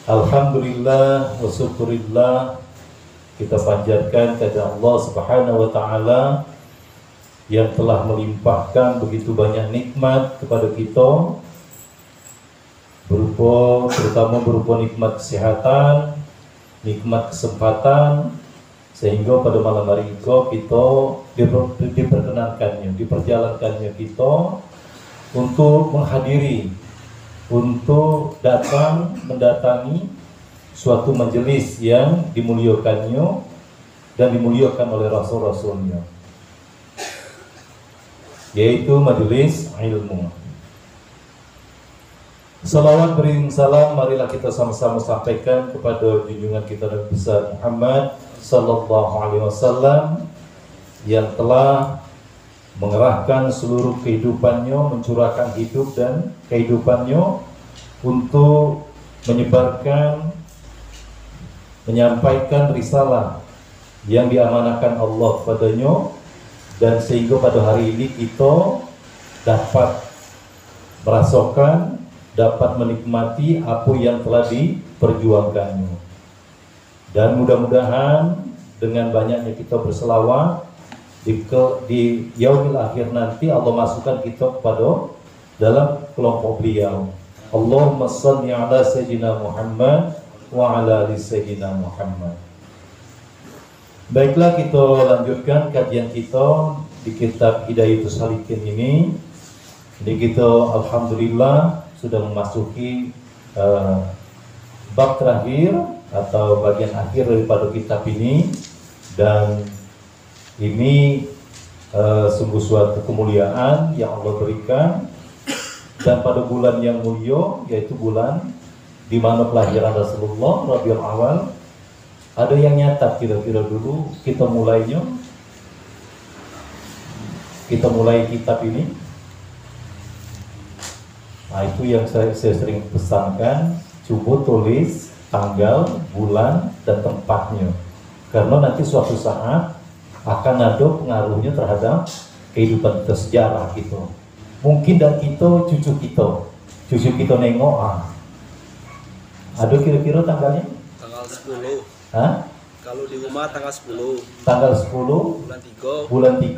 Alhamdulillah wa syukurillah, kita panjatkan kepada Allah Subhanahu wa taala yang telah melimpahkan begitu banyak nikmat kepada kita, terutama berupa nikmat kesehatan, nikmat kesempatan, sehingga pada malam hari itu kita diperjalankannya kita untuk menghadiri, untuk mendatangi suatu majelis yang dimuliakannya dan dimuliakan oleh Rasul-Rasulnya, yaitu majelis ilmu. Salawat beriring salam marilah kita sama-sama sampaikan kepada junjungan kita Nabi besar Muhammad sallallahu alaihi wasallam yang telah mengerahkan seluruh kehidupannya, mencurahkan hidup dan kehidupannya untuk menyampaikan risalah yang diamanahkan Allah padanya, dan sehingga pada hari ini kita dapat merasakan, dapat menikmati apa yang telah diperjuangkannya. Dan mudah-mudahan dengan banyaknya kita berselawat di yaumil akhir nanti Allah masukkan kita kepada dalam kelompok beliau. Allahumma shalli ala sayyidina Muhammad wa ala ali sayyidina Muhammad. Baiklah, kita lanjutkan kajian kita di kitab Hidayatus Salikin ini. Jadi kita alhamdulillah sudah memasuki bab terakhir atau bagian akhir daripada kitab ini, dan ini sungguh suatu kemuliaan yang Allah berikan, dan pada bulan yang mulia, yaitu bulan di mana kelahiran Rasulullah Rabiul Awal. Ada yang nyatat kira-kira dulu kita mulai kitab ini. Nah, itu yang saya sering pesankan, coba tulis tanggal, bulan, dan tempatnya, karena nanti suatu saat akan ada pengaruhnya terhadap kehidupan kita, sejarah gitu. Mungkin dan cucu kita nengok, ada kira-kira tanggalnya? Tanggal 10. Hah? Kalau di rumah tanggal 10. Tanggal 10 bulan 3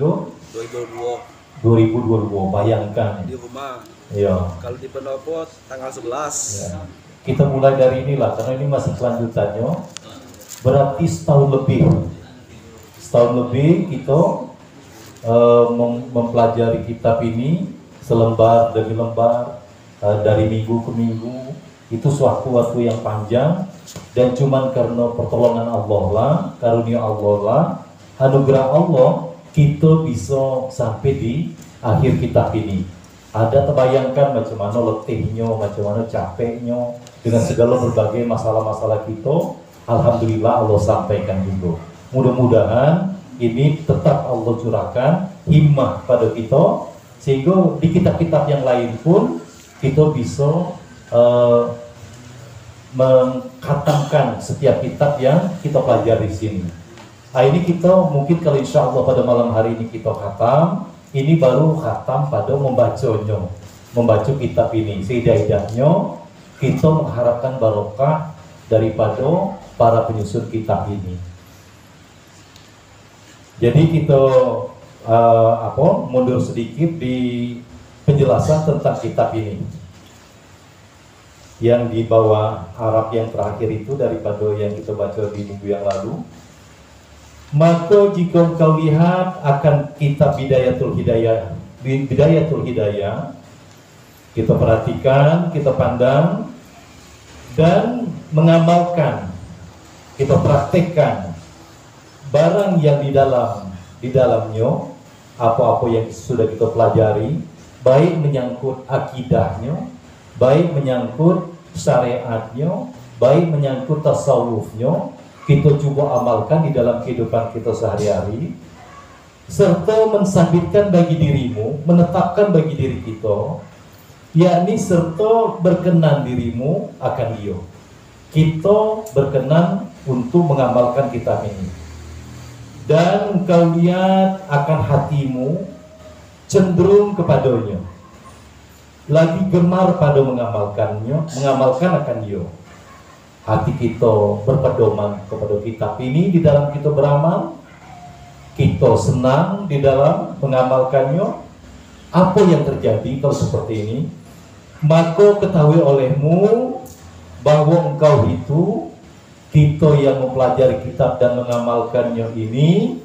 2022. Bayangkan di rumah. Ya. Kalau di pendopo tanggal 11. Ya. Kita mulai dari inilah, karena ini masih kelanjutannya. Berarti setahun lebih kita mempelajari kitab ini selembar demi lembar, dari minggu ke minggu. Itu suatu waktu yang panjang, dan cuman karena pertolongan Allah lah, karunia Allah lah, anugerah Allah, kita bisa sampai di akhir kitab ini. Ada terbayangkan macam mana letihnya, macam mana capeknya, dengan segala berbagai masalah-masalah kita. Alhamdulillah Allah sampaikan juga. Mudah-mudahan ini tetap Allah curahkan himmah pada kita, sehingga di kitab-kitab yang lain pun kita bisa mengkhatamkan setiap kitab yang kita pelajari di sini. Nah, ini kita mungkin kalau insya Allah pada malam hari ini kita khatam, ini baru khatam pada membaca kitab ini. Setidaknya kita mengharapkan barokah daripada para penyusun kitab ini. Jadi kita mundur sedikit di penjelasan tentang kitab ini, yang di bawah Arab yang terakhir itu daripada yang kita baca di minggu yang lalu. Maka jika kau lihat akan kitab Bidayatul Hidayah, kita perhatikan, kita pandang, dan mengamalkan, kita praktekkan barang yang di dalamnya, apa-apa yang sudah kita pelajari, baik menyangkut akidahnya, baik menyangkut syariatnya, baik menyangkut tasawufnya, kita coba amalkan di dalam kehidupan kita sehari-hari, serta mensabitkan bagi dirimu, menetapkan bagi diri kita, yakni serta berkenan dirimu akan Dia. Kita berkenan untuk mengamalkan kitab ini, dan engkau lihat akan hatimu cenderung kepadanya, lagi gemar pada mengamalkan akan Dia. hati kita berpedoman kepada kitab ini di dalam kita beramal, kita senang di dalam mengamalkannya, apa yang terjadi kalau seperti ini? Maka ketahui olehmu bahwa engkau itu, kita yang mempelajari kitab dan mengamalkannya ini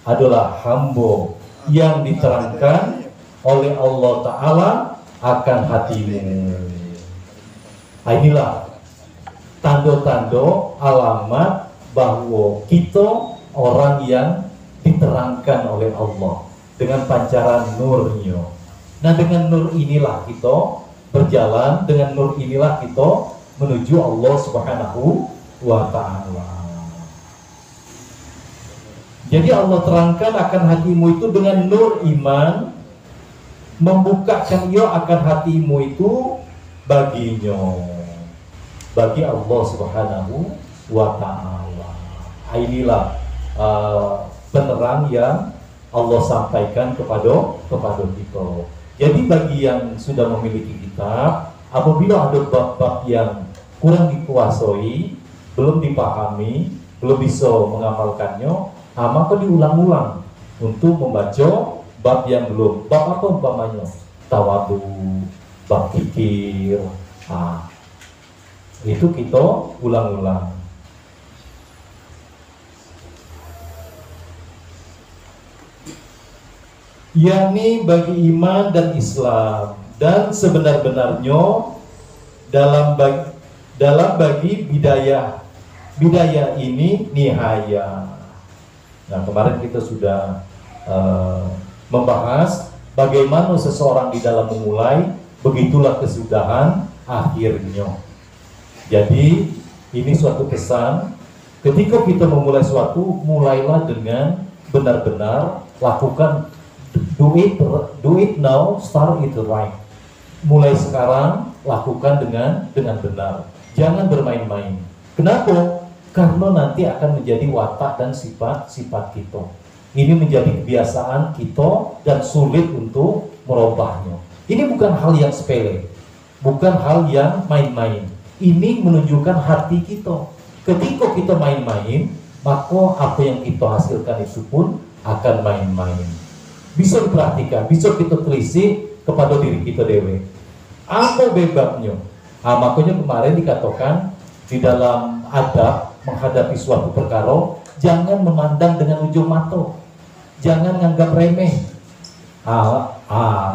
adalah hamba yang diterangkan oleh Allah Ta'ala akan hatimu. Nah, inilah tanda-tanda alamat bahwa kita orang yang diterangkan oleh Allah dengan pancaran nurnya. Nah, dengan nur inilah kita berjalan, dengan nur inilah kita menuju Allah Subhanahu wa Ta'ala. Jadi Allah terangkan akan hatimu itu dengan nur iman, membukakan ia akan hatimu itu baginya, bagi Allah Subhanahu wa Ta'ala. Inilah penerang yang Allah sampaikan kepada kita. Jadi bagi yang sudah memiliki kitab, apabila ada bab-bab yang kurang dikuasai, belum dipahami, belum bisa mengamalkannya, maka diulang-ulang untuk membaca bab yang belum. Bab apa umpamanya? Tawadu, bab fikir. Itu kita ulang-ulang. Yakni bagi iman dan Islam, dan sebenar-benarnya dalam bagi bidayah ini nihaya. Nah, kemarin kita sudah membahas bagaimana seseorang di dalam memulai, begitulah kesudahan akhirnya. Jadi ini suatu pesan, ketika kita memulai suatu, mulailah dengan benar-benar lakukan. Do it now, start it right. Mulai sekarang lakukan dengan benar. Jangan bermain-main. Kenapa? Karena nanti akan menjadi watak dan sifat kita. Ini menjadi kebiasaan kita dan sulit untuk merubahnya. Ini bukan hal yang sepele, bukan hal yang main-main. Ini menunjukkan hati kita. Ketika kita main-main, maka apa yang kita hasilkan itu pun akan main-main. Bisa diperhatikan, bisa kita telisik kepada diri kita dewe. Apa bebabnya? Makanya kemarin dikatakan di dalam adab menghadapi suatu perkara, jangan memandang dengan ujung mata, jangan nganggap remeh.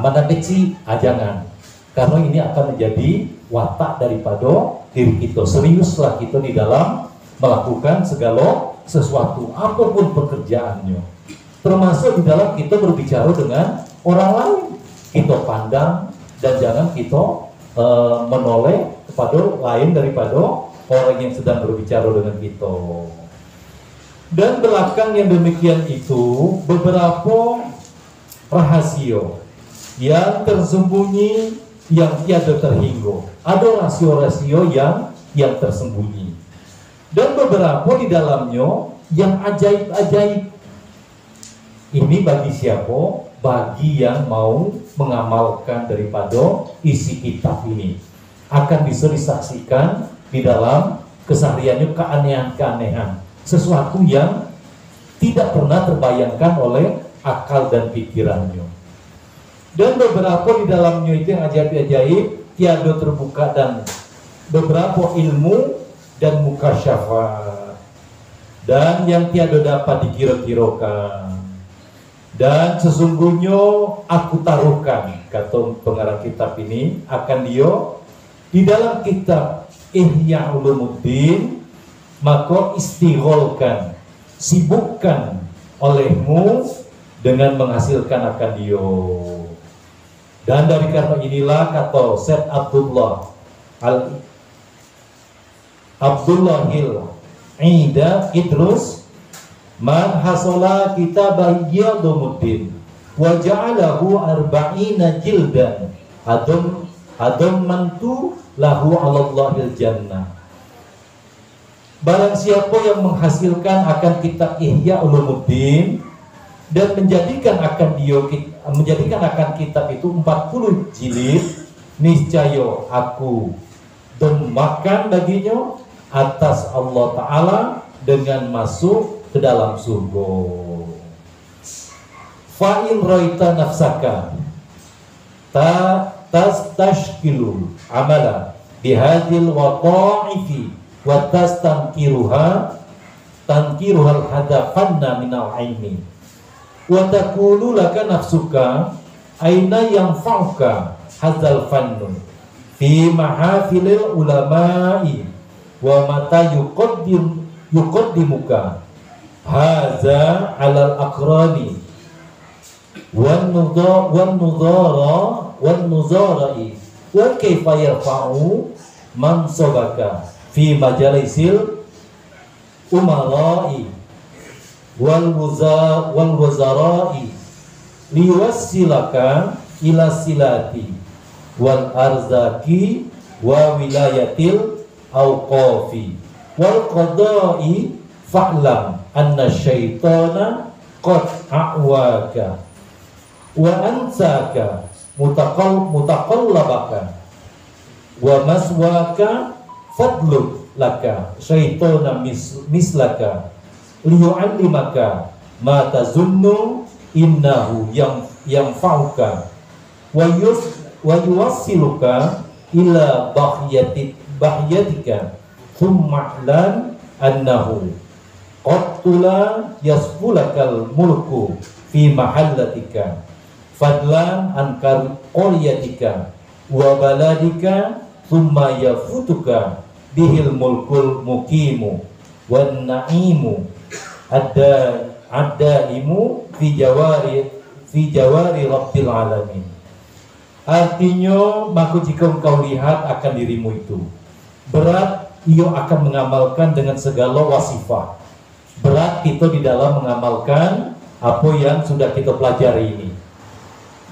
Mana kecil, jangan. Karena ini akan menjadi watak daripada diri kita. Seriuslah kita di dalam melakukan segala sesuatu, apapun pekerjaannya. Termasuk di dalam kita berbicara dengan orang lain, kita pandang dan jangan kita menoleh kepada lain daripada orang yang sedang berbicara dengan kita. Dan belakang yang demikian itu beberapa rahasia yang tersembunyi yang tiada terhingga. Ada rasio-rasio yang tersembunyi, dan beberapa di dalamnya yang ajaib-ajaib. Ini bagi siapa? Bagi yang mau mengamalkan daripada isi kitab ini. Akan bisa disaksikan di dalam kesehariannya keanehan-keanehan. Sesuatu yang tidak pernah terbayangkan oleh akal dan pikirannya. Dan beberapa di dalamnya itu yang ajaib-ajaib, tiada terbuka, dan beberapa ilmu dan mukasyafat, dan yang tiada dapat dikira-kirakan. Dan sesungguhnya aku taruhkan, kata pengarang kitab ini, akan dia di dalam kitab Ihya Ulumuddin, maka istigholkan, sibukkan olehmu dengan menghasilkan akan dia. Dan dari karena inilah kata Syekh Abdullahil Ida Idrus, man hasola kitabah Iyadumuddin wa ja'alahu arba'ina jildan adom mantu lahu alallahil jannah. Barang siapa yang menghasilkan akan kitab Ihya Ulumuddin dan menjadikan akan kitab itu 40 jilid, niscaya aku demakan baginya atas Allah Ta'ala dengan masuk ke dalam surga. Fa'in roita nafsaka tastashkilu amala bihadil wata'ifi wa tankiruhal hadafanna minal ilmi wa taqulu laka nafsuka aina yanfa'uka hadzal fannu fi mahafilil ulama'i wa mata yuqaddimuka hadza 'alal aqrani wan nudhara'i wa kaifa yarfa'u mansabaka fi majalisil umara'i wal wazara'i liwassilaka ila silati wal arzaki wa wilayatil awqafi wal qada'i fa'lam anna syaitana qad a'waka wa ansaka mutaqallabaka wa maswaka fadluk laka syaitana mislaka liyu'allimaka ma tazunnu innahu yang fauka wa yuwassiluka ila bahyatika thumma lan annahu qattula yasfulakal mulku fi mahallatika fadlan an qaryatika wa baladika thumma yafutuka bihil mulkul muqimu wan na'imu addaimu fi jawari rabbil alamin. Artinya, maka jika engkau lihat akan dirimu itu berat, ia akan mengamalkan dengan segala wasifah. Berat kita di dalam mengamalkan apa yang sudah kita pelajari ini.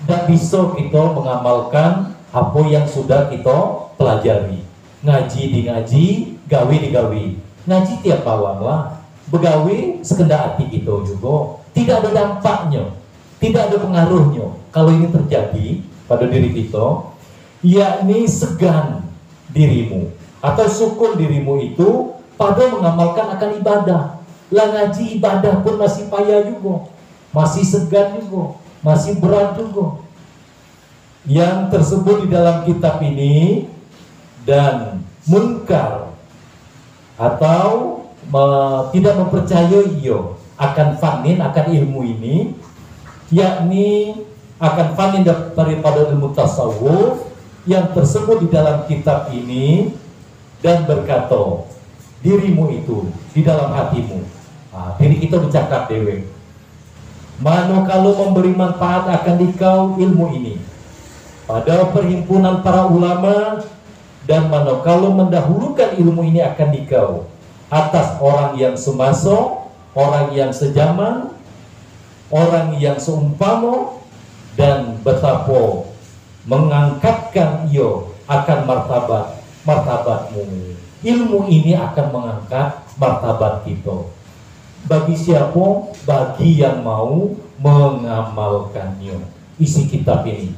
Dan bisa kita mengamalkan apa yang sudah kita pelajari. Ngaji di ngaji, gawe di gawe. Ngaji tiap malam lah. Begawe sekendak hati kita juga. Tidak ada dampaknya, tidak ada pengaruhnya. Kalau ini terjadi pada diri kita, yakni segan dirimu atau sukun dirimu itu pada mengamalkan akan ibadah. Lah ngaji ibadah pun masih payah juga, masih segan juga, masih berat juga. Yang tersebut di dalam kitab ini dan munkar atau tidak mempercayai akan fanin akan ilmu ini, yakni akan fanin daripada ilmu tasawuf yang tersebut di dalam kitab ini, dan berkata dirimu itu di dalam hatimu. Diri kita bercakap dewe, mano kalau memberi manfaat akan dikau ilmu ini pada perhimpunan para ulama, dan mano kalau mendahulukan ilmu ini akan dikau atas orang yang semasa, orang yang sejaman, orang yang seumpama, dan betapa mengangkatkan ia akan martabatmu. Ilmu ini akan mengangkat martabat kita. Bagi siapa? Bagi yang mau mengamalkannya. Isi kitab ini.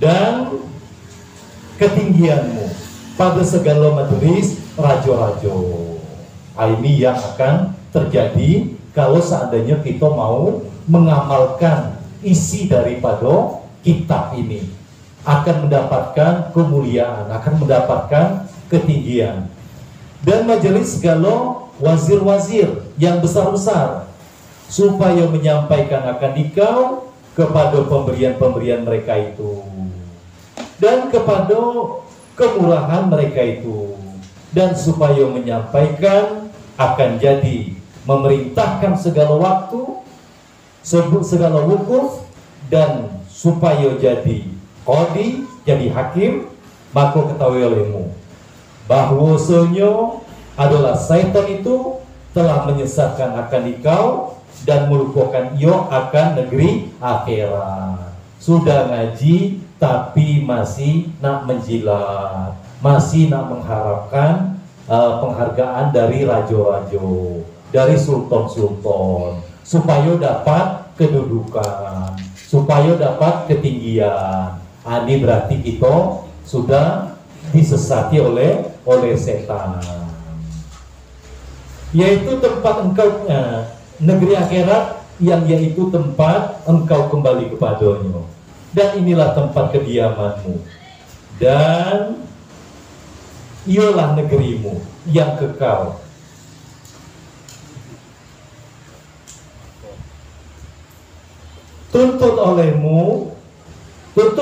Dan ketinggianmu pada segala majelis rajo-rajo. Ini yang akan terjadi kalau seandainya kita mau mengamalkan isi daripada kitab ini. Akan mendapatkan kemuliaan, akan mendapatkan ketinggian. Dan majelis segala wazir-wazir yang besar-besar, supaya menyampaikan akan dikau kepada pemberian-pemberian mereka itu, dan kepada kemurahan mereka itu, dan supaya menyampaikan akan jadi memerintahkan segala waktu, segala wukuf, dan supaya jadi qadi, jadi hakim. Maka ketahui olehmu bahwasanya adalah syaitan itu telah menyesatkan akan dikau dan melupakan ia akan negeri akhirat. Sudah ngaji tapi masih nak menjilat, masih nak mengharapkan penghargaan dari rajo-rajo, dari sultan-sultan, supaya dapat kedudukan, supaya dapat ketinggian. Ini berarti kita sudah disesati oleh setan. yaitu tempat engkau negeri akhirat yang yaitu tempat engkau kembali kepadanya, dan inilah tempat kediamanmu, dan ialah negerimu yang kekal. Tuntut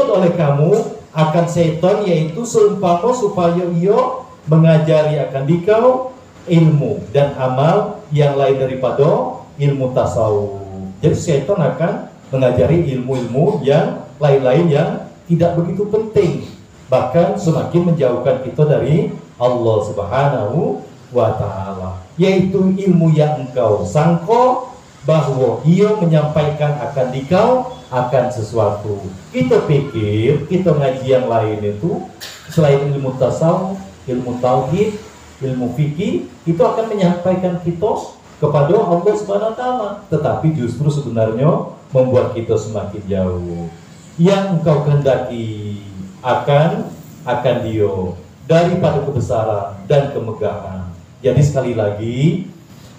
oleh kamu akan setan, yaitu seumpama supaya ia mengajari akan dikau ilmu dan amal yang lain daripada ilmu tasawuf. Jadi setan akan mengajari ilmu-ilmu yang lain-lain yang tidak begitu penting, bahkan semakin menjauhkan kita dari Allah Subhanahu wa ta'ala, yaitu ilmu yang engkau sangka bahwa ia menyampaikan akan dikau akan sesuatu. Kita pikir kita ngaji yang lain itu selain ilmu tasawuf, ilmu tauhid, ilmu fikih, itu akan menyampaikan kita kepada Allah Subhanahu wa ta'ala, tetapi justru sebenarnya membuat kita semakin jauh. Yang engkau kehendaki akan dia daripada kebesaran dan kemegahan. Jadi sekali lagi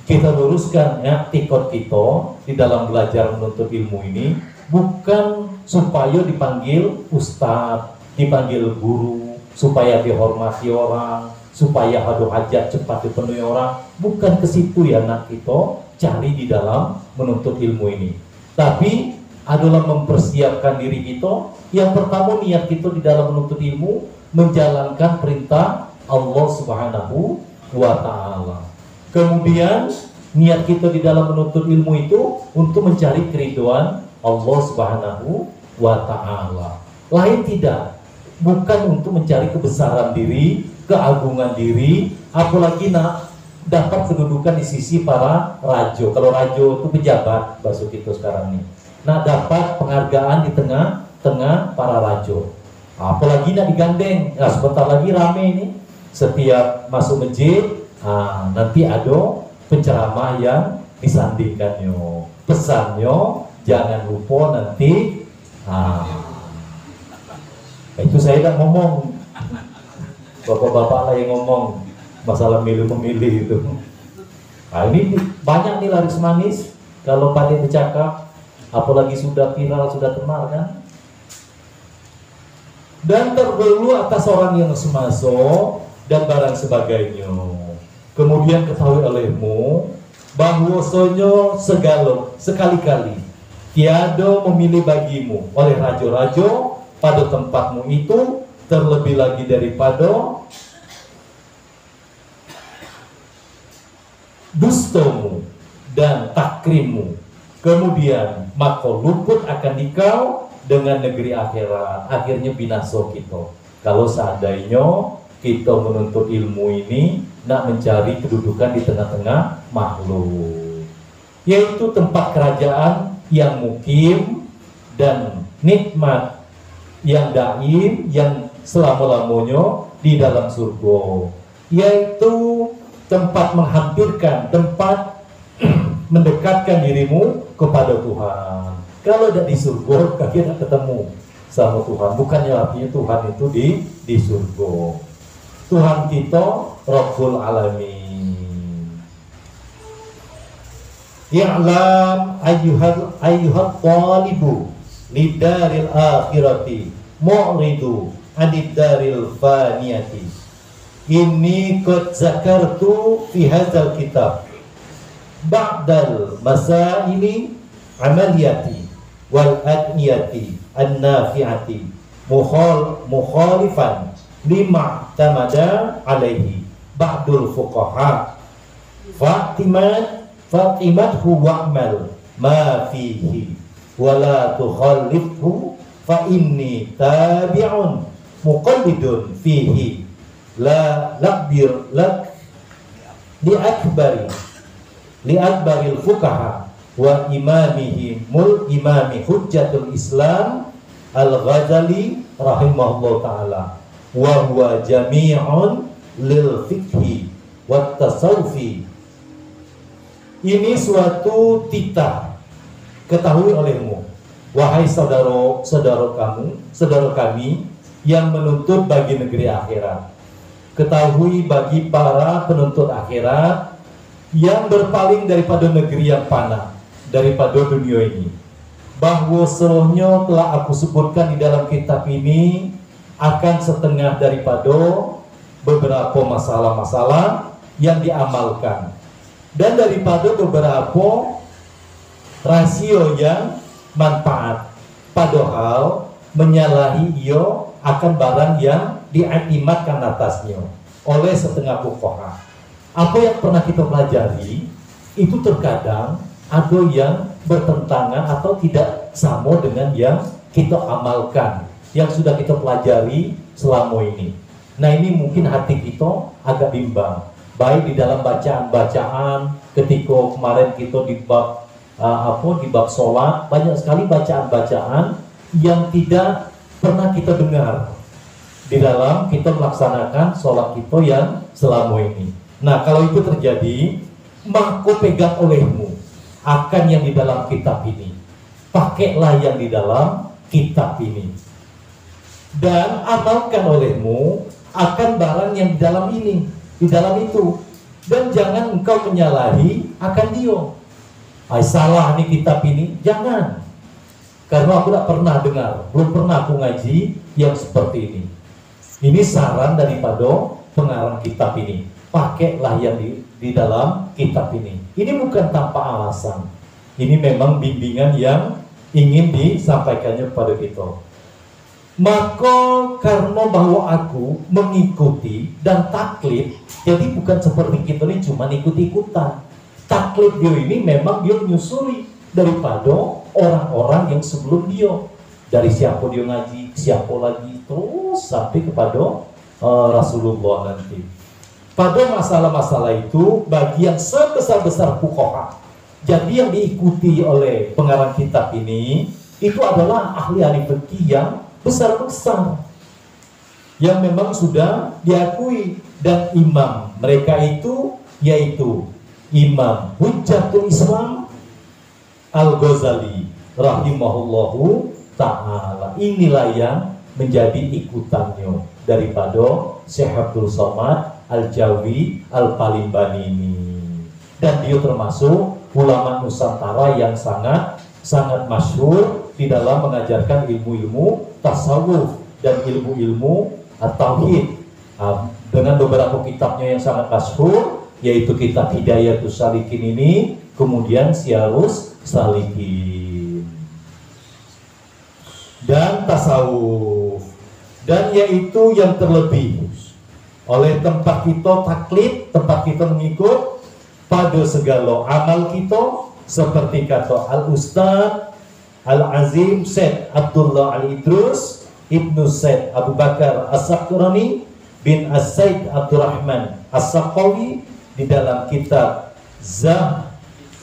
kita luruskan i'tiqad kita di dalam belajar menuntut ilmu ini, bukan supaya dipanggil ustadz, dipanggil guru, supaya dihormati orang, supaya hadu hajat cepat dipenuhi orang. Bukan ke situ ya nak kita cari di dalam menuntut ilmu ini, tapi adalah mempersiapkan diri kita. Yang pertama, niat kita di dalam menuntut ilmu menjalankan perintah Allah Subhanahu wa ta'ala. Kemudian niat kita di dalam menuntut ilmu itu untuk mencari keridhaan Allah Subhanahu wa ta'ala. Lain tidak, bukan untuk mencari kebesaran diri, keagungan diri, apalagi nak dapat kedudukan di sisi para rajo. Kalau rajo itu pejabat bahasa kita sekarang nih, nak dapat penghargaan di tengah-tengah para rajo, apalagi nak digandeng. Nah, sebentar lagi rame ini, setiap masuk masjid nanti ada penceramah yang disandingkannya, pesannya jangan lupa nanti. Itu saya tidak ngomong, bapak-bapak lah yang ngomong masalah milih-memilih itu. Nah, ini banyak nih laris manis kalau pada bercakap, apalagi sudah viral, sudah tenar kan. Dan terbelu atas orang yang semasuk dan barang sebagainya. Kemudian ketahui olehmu bahwasanya segala sekali-kali tiada memilih bagimu oleh raja-raja pada tempatmu itu, terlebih lagi daripada dustamu dan takrimmu. Kemudian maka luput akan dikau dengan negeri akhirat. Akhirnya binasa kita. Kalau seandainya kita menuntut ilmu ini nak mencari kedudukan di tengah-tengah makhluk, yaitu tempat kerajaan yang mukim dan nikmat yang daim, yang selama-lamanya di dalam surga, yaitu tempat menghampirkan, tempat mendekatkan dirimu kepada Tuhan. Kalau tidak di surga, kaki tidak ketemu sama Tuhan. Bukannya artinya Tuhan itu di surga. Tuhan kita Rabbul Alamin. Ya'lam ayyuhat talibu lidaril akhirati mu'ridu anid daril faniyati. Inni qad zakartu fi hadzal kitab ba'dal masaili amaliyati wal adniyati an-nafi'ati mukhalifan lima tamada alaihi ba'dul fuqaha fatimadhu wa'mal ma fihi wala tukhallifhu fa inni tabi'un muqallidun fihi la lakbir lak li akbaril fuqaha wa imami hujjatul Islam Al-Ghazali rahimahullah ta'ala, wa huwa jami'un lil fiqhi wat tasawufi. Ini suatu titah, ketahui olehmu wahai saudara kami yang menuntut bagi negeri akhirat. Ketahui bagi para penuntut akhirat yang berpaling daripada negeri yang fana, daripada dunia ini. Bahwa seluruhnya telah aku sebutkan di dalam kitab ini akan setengah daripada beberapa masalah-masalah yang diamalkan, dan daripada beberapa rasio yang manfaat, padahal menyalahi ia akan barang yang diiktimatkan atasnya oleh setengah fuqaha. Apa yang pernah kita pelajari itu terkadang ada yang bertentangan atau tidak sama dengan yang kita amalkan, yang sudah kita pelajari selama ini. Nah, ini mungkin hati kita agak bimbang, baik di dalam bacaan-bacaan. Ketika kemarin kita di bab di bab sholat, banyak sekali bacaan-bacaan yang tidak pernah kita dengar di dalam kita melaksanakan sholat kita yang selama ini. Nah, kalau itu terjadi, maka pegang olehmu akan yang di dalam kitab ini, pakailah yang di dalam kitab ini, dan amalkan olehmu akan barang yang di dalam ini, di dalam itu, dan jangan engkau menyalahi akan dia. Salah nih kitab ini, jangan, karena aku tidak pernah dengar, belum pernah aku ngaji yang seperti ini. Ini saran daripada pengarang kitab ini, pakailah yang di dalam kitab ini. Ini bukan tanpa alasan, ini memang bimbingan yang ingin disampaikannya kepada kita. Maka karena bahwa aku mengikuti dan taklid, jadi bukan seperti kita ini cuma ikut-ikutan. Taklid dia ini memang dia menyusuri daripada orang-orang yang sebelum dia, dari siapa dia ngaji, siapa lagi, terus sampai kepada Rasulullah nanti. Pada masalah-masalah itu bagi yang sebesar-besar fuqaha, jadi yang diikuti oleh pengarang kitab ini itu adalah ahli-ahli fikih yang besar-besar, yang memang sudah diakui, dan imam mereka itu yaitu Imam Hujjatul Islam Al-Ghazali rahimahullahu ta'ala. Inilah yang menjadi ikutannya daripada Syekh Abdul Somad Al-Jawi Al-Palimbani ini. Dan dia termasuk ulama Nusantara yang sangat masyhur di dalam mengajarkan ilmu-ilmu tasawuf dan ilmu-ilmu tauhid, dengan beberapa kitabnya yang sangat masyhur, yaitu kitab Hidayatus Salikin ini, kemudian Syiarus Salikin, dan tasawuf. Dan yaitu yang terlebih oleh tempat kita taklid, tempat kita mengikut pada segala amal kita, seperti kata Al-Ustadz Al-Azim Syed Abdullah Al-Idrus Ibnu Syed Abu Bakar As-Sakrani bin As-Said Abdurrahman As-Saqawi di dalam kitab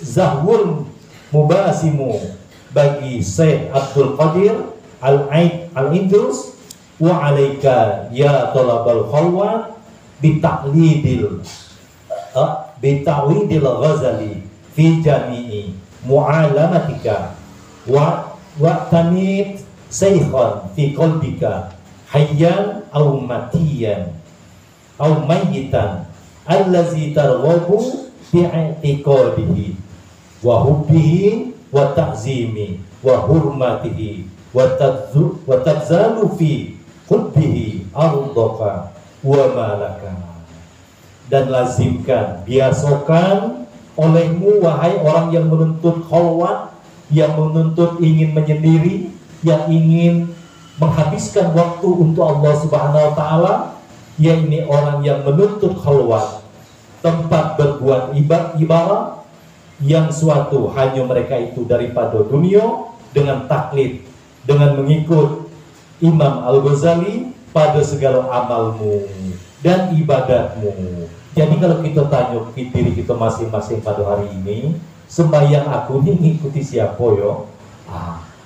Zahwul Mubasimu bagi Syed Abdul Qadir Al-Aid Al-Idrus, wa alaika ya talabal khalwat bitaqlidil Ghazali fi jami'i mu'alamatika wa tamit saykhan fi qalbika hayyan aw matiyan aw mayyitan allazi targhabu bi'i'tiqadihi wa hubbihi wa ta'zimi wa hurmatihi wa tadzalu fi hubbihi ardaka wa malaka. Dan lazimkan, biasakan olehmu wahai orang yang menuntut khalwat, yang menuntut ingin menyendiri, yang ingin menghabiskan waktu untuk Allah Subhanahu wa taala, yakni orang yang menuntut khalwat, tempat berbuat ibadah yang suatu hanya mereka itu daripada dunia, dengan taklid, dengan mengikut Imam Al-Ghazali pada segala amalmu dan ibadatmu. Jadi kalau kita tanya diri kita masing-masing pada hari ini, sembahyang aku ini ngikuti siapa yo?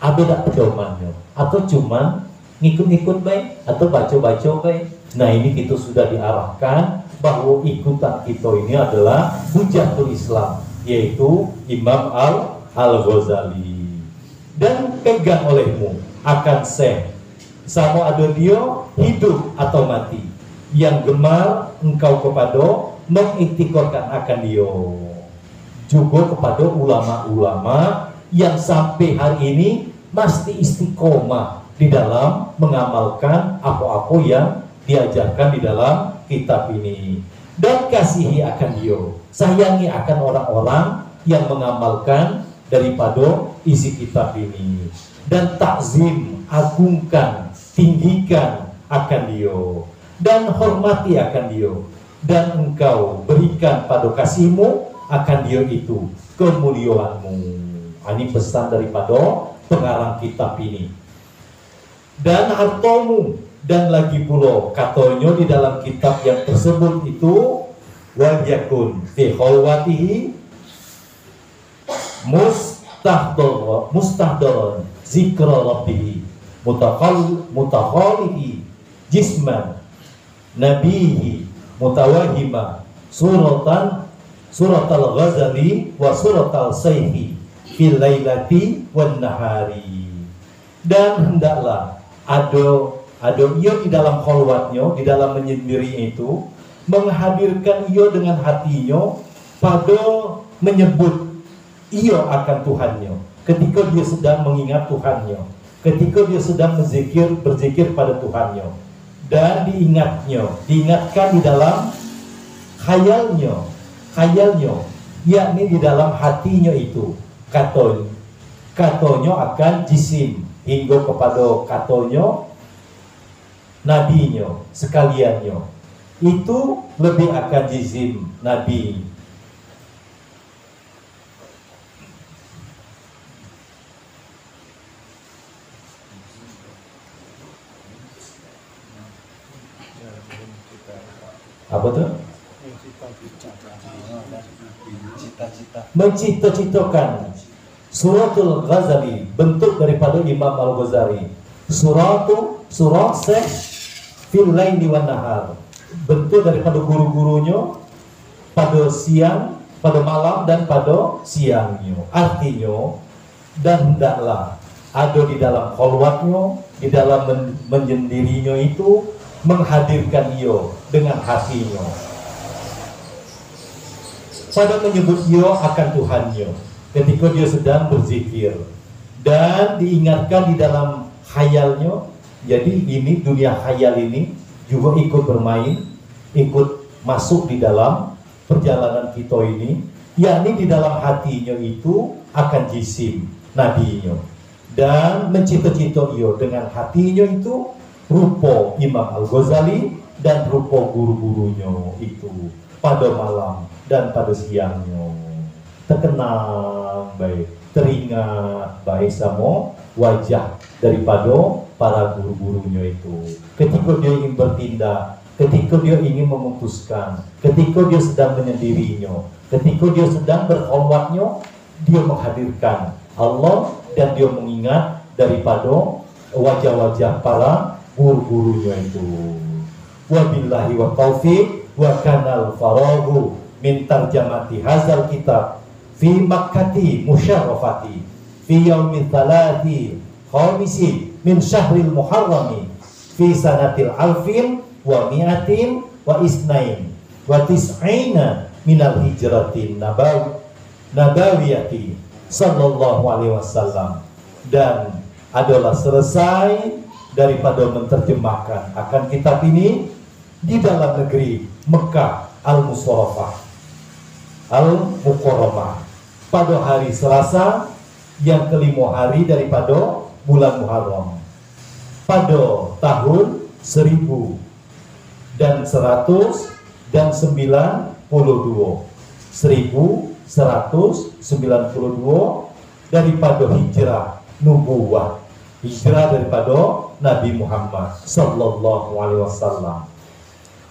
Ada tak pedomannya? Atau cuman ngikut-ngikut baik? Atau baca-baca baik? Nah, ini kita sudah diarahkan bahwa ikutan kita ini adalah Hujjatul Islam, yaitu Imam Al-Ghazali. Dan pegang olehmu akan sama ada dia hidup atau mati, yang gemar engkau kepada mengiktikorkan akan dia. juga kepada ulama-ulama yang sampai hari ini masih istiqomah di dalam mengamalkan apa-apa yang diajarkan di dalam kitab ini. Dan kasihi akan dia, sayangi akan orang-orang yang mengamalkan daripada isi kitab ini. Dan takzim, agungkan, tinggikan akan dia. Dan hormati akan dia. Dan engkau berikan pada kasihmu akan dia itu kemuliaanmu. Ini pesan daripada pengarang kitab ini. Dan hartamu, dan lagi pula katanya di dalam kitab yang tersebut itu, wal yakun fi khalwatihi mustahdaran zikra rabbih mutakhalihi jisman nabihi mutawahima suratal ghazali wa suratal sayfi fil lailati wan nahari. Dan hendaklah ada ia di dalam khalwatnya, di dalam menyendiri itu, menghadirkan ia dengan hatinya pada menyebut ia akan Tuhannya ketika dia sedang mengingat Tuhannya, ketika dia sedang berzikir pada Tuhannya, dan diingatkan di dalam khayalnya, yakni di dalam hatinya itu, katanya akan jisim, hingga kepada katanya nabinya sekaliannya, itu lebih akan jisim nabi. Apa tuh? Mencita-citakan. Suratul Ghazali, bentuk daripada Imam Al-Ghazali. Surat fil laili wan nahar, bentuk daripada guru-gurunya pada siang, pada malam dan pada siangnya. Artinya, dan hendaklah ada di dalam khalwatnya, di dalam menyendirinya itu, menghadirkan ia dengan hatinya pada menyebut ia akan Tuhannya ketika dia sedang berzikir, dan diingatkan di dalam khayalnya. Jadi ini dunia khayal ini juga ikut bermain, ikut masuk di dalam perjalanan kita ini, yakni di dalam hatinya itu akan jisim nabinya, dan mencita-cita ia dengan hatinya itu rupa Imam Al-Ghazali dan rupa guru-gurunya itu pada malam dan pada siangnya. Terkenang baik, teringat baik sama wajah daripada para guru-gurunya itu. Ketika dia ingin bertindak, ketika dia ingin memutuskan, ketika dia sedang menyendirinya, ketika dia sedang berkhalwatnya, dia menghadirkan Allah dan dia mengingat daripada wajah-wajah para guru-gurunya itu. Wabillahi wa taufiq wa kanal faragu min tarjamati hazal kitab fi makkati musyarrafati fi yaumi thalathi khamisi min syahril muharrami fi sanatil alfin wa mi'atin wa isnain wa tis'ina minal hijratin nabawiyati sallallahu alaihi wasallam. Dan adalah selesai daripada menerjemahkan akan kitab ini di dalam negeri Mekah Al-Musharrafah Al-Mukarramah pada hari Selasa yang kelima hari daripada bulan Muharram pada tahun 1192 daripada hijrah nubuwah, hijrah daripada Nabi Muhammad sallallahu alaihi wasallam.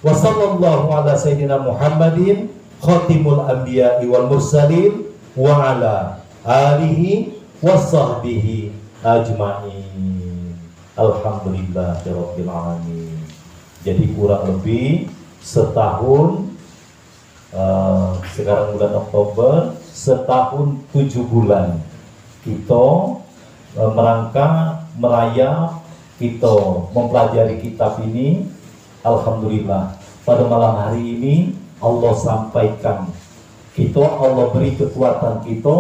Wa sallallahu ala sayyidina Muhammadin khatimul anbiya'i wal mursalin wa ala alihi wa sahbihi ajma'in. Alhamdulillahirabbil alamin. Jadi kurang lebih setahun, sekarang bulan Oktober, setahun 7 bulan kita merayap, kita mempelajari kitab ini. Alhamdulillah, pada malam hari ini Allah sampaikan kita Allah beri kekuatan kita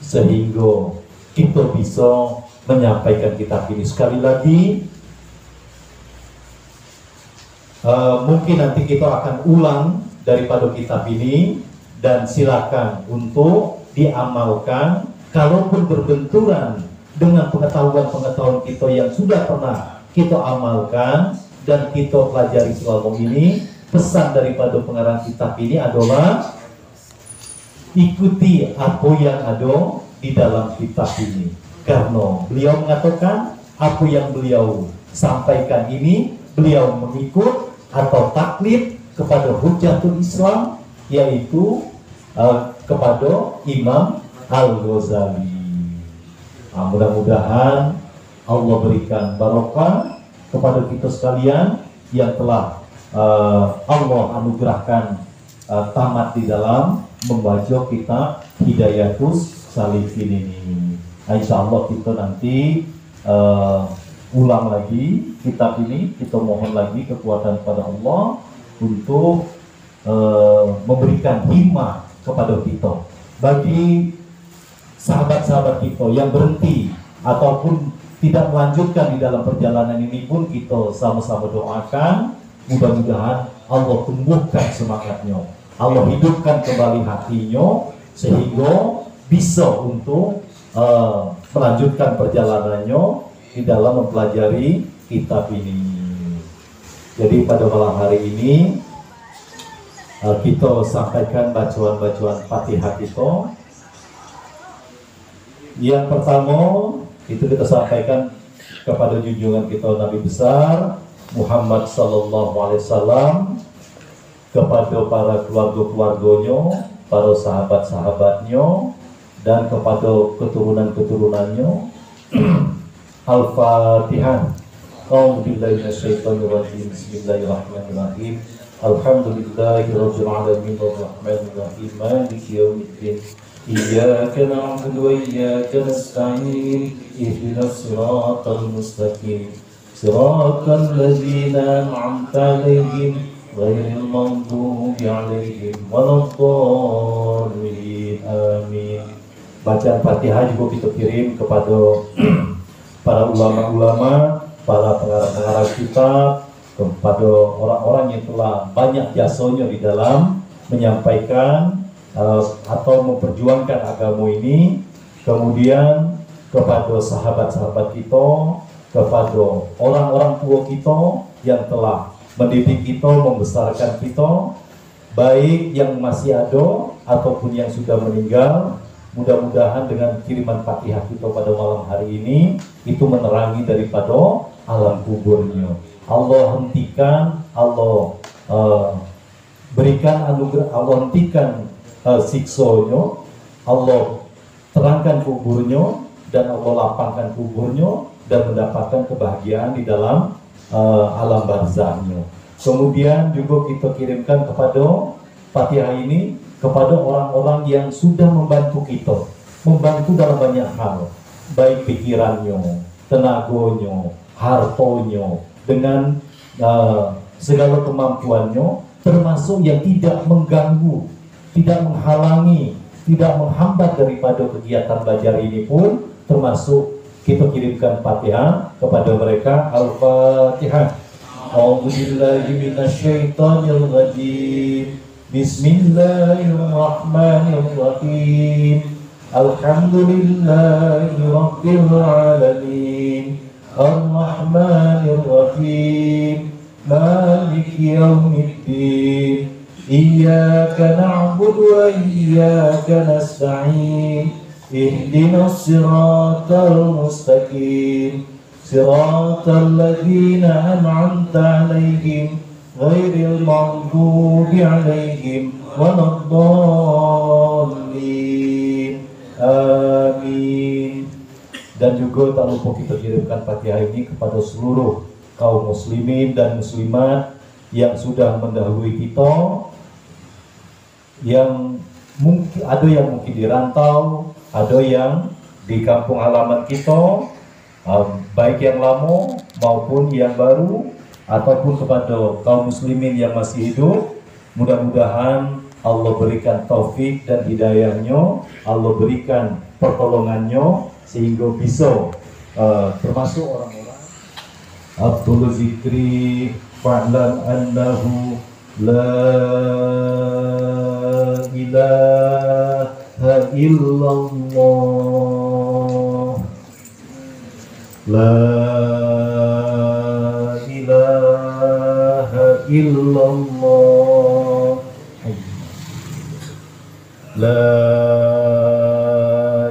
sehingga kita bisa menyampaikan kitab ini. Sekali lagi, mungkin nanti kita akan ulang daripada kitab ini, dan silakan untuk diamalkan. Kalaupun berbenturan dengan pengetahuan-pengetahuan kita yang sudah pernah kita amalkan dan kita pelajari selama ini, pesan daripada pengarang kitab ini adalah ikuti apa yang ada di dalam kitab ini, karena beliau mengatakan apa yang beliau sampaikan ini beliau mengikut atau taklid kepada Hujjatul Islam, yaitu kepada Imam Al-Ghazali. Mudah-mudahan Allah berikan barokah kepada kita sekalian yang telah Allah anugerahkan tamat di dalam membaca kitab Hidayatus Salikin ini. Insya Allah kita nanti ulang lagi kitab ini, kita mohon lagi kekuatan pada Allah untuk memberikan himmah kepada kita. Bagi sahabat-sahabat kita yang berhenti ataupun tidak melanjutkan di dalam perjalanan ini pun, kita sama-sama doakan mudah-mudahan Allah tumbuhkan semangatnya, Allah hidupkan kembali hatinya sehingga bisa untuk melanjutkan perjalanannya di dalam mempelajari kitab ini. Jadi pada malam hari ini kita sampaikan bacaan-bacaan Fatihah kita. Yang pertama itu kita sampaikan kepada junjungan kita Nabi besar Muhammad sallallahu alaihi wasallam, kepada para keluarga-keluarganya, para sahabat-sahabatnya, dan kepada keturunan-keturunannya. Al-Fatihah. A'udzubillahi minasyaitonirrajim. Bismillahirrahmanirrahim. Alhamdulillahirabbil alamin arrahmanir rahim maliki yaumiddin. Iyyaka na'budu wa iyyaka nasta'in. Ihdinas siratal mustaqim. Siratal ladzina an'amta 'alaihim ghairil maghdubi 'alaihim waladdallin. Amin. Bacaan Fatihah juga kita kirim kepada para ulama-ulama, para pengarang-pengarang kitab, kepada orang-orang yang telah banyak jasanya di dalam menyampaikan atau memperjuangkan agama ini, kemudian kepada sahabat-sahabat kita, kepada orang-orang tua kita yang telah mendidik kita, membesarkan kita, baik yang masih ada ataupun yang sudah meninggal. Mudah-mudahan dengan kiriman Fatihah kita pada malam hari ini itu menerangi daripada alam kuburnya. Allah hentikan, Allah berikan anugerah, Allah hentikan siksanya, Allah terangkan kuburnya, dan Allah lapangkan kuburnya dan mendapatkan kebahagiaan di dalam alam barzahnya. Kemudian juga kita kirimkan kepada Fatihah ini kepada orang-orang yang sudah membantu kita, membantu dalam banyak hal, baik pikirannya, tenaganya, hartonya, dengan segala kemampuannya, termasuk yang tidak mengganggu, tidak menghalangi, tidak menghambat daripada kegiatan belajar ini pun termasuk kita kirimkan Fatihah kepada mereka. Al-Fatihah. A'udzubillahi minasyaitonir rajim. Bismillahirrahmanirrahim. Alhamdulillahi rabbil alamin. Ar-Rahmanir Rahim. Maliki yaumiddin. Iyyaka na'budu wa iyyaka nasta'in. Ihdinas siratal mustaqim. Siratal ladzina an'amta 'alaihim ghairil maghdubi 'alaihim waladdallin. Amin. Dan juga tak lupa kita kirimkan Fatihah ini kepada seluruh kaum muslimin dan muslimat yang sudah mendahului kita, yang mungkin ada yang mungkin di rantau, ada yang di kampung halaman kita, baik yang lama maupun yang baru, ataupun kepada kaum muslimin yang masih hidup. Mudah-mudahan Allah berikan taufik dan hidayahnya, Allah berikan pertolongannya sehingga bisa termasuk orang-orang Abdul Zikri fa'lam annahu la ilaha illallah, la ilaha illallah, la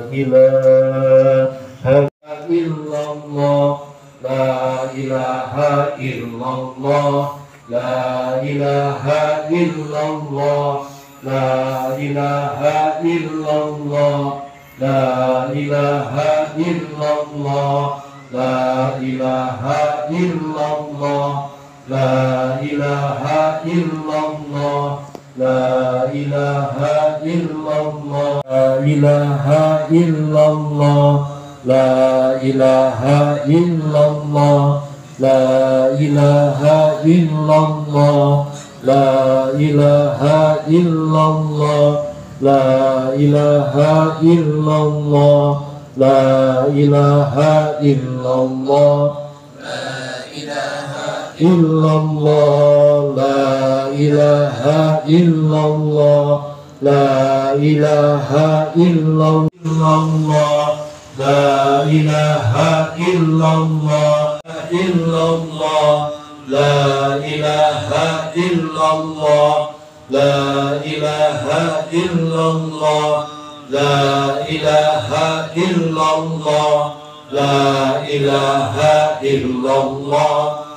ilaha illallah, la ilaha illallah, la ilaha illallah, la ilaha illallah, la ilaha illallah, la ilaha illallah, la ilaha illallah, la ilaha illallah, la ilaha illallah, la ilaha illallah, la ilaha illallah, la ilaha illallah, la ilaha illallah, la ilaha illallah, illallah, la ilaha illallah, la ilaha illallah, la ilaha illallah, illallah, la ilaha illallah, la ilaha illallah, la ilaha illallah, la ilaha illallah.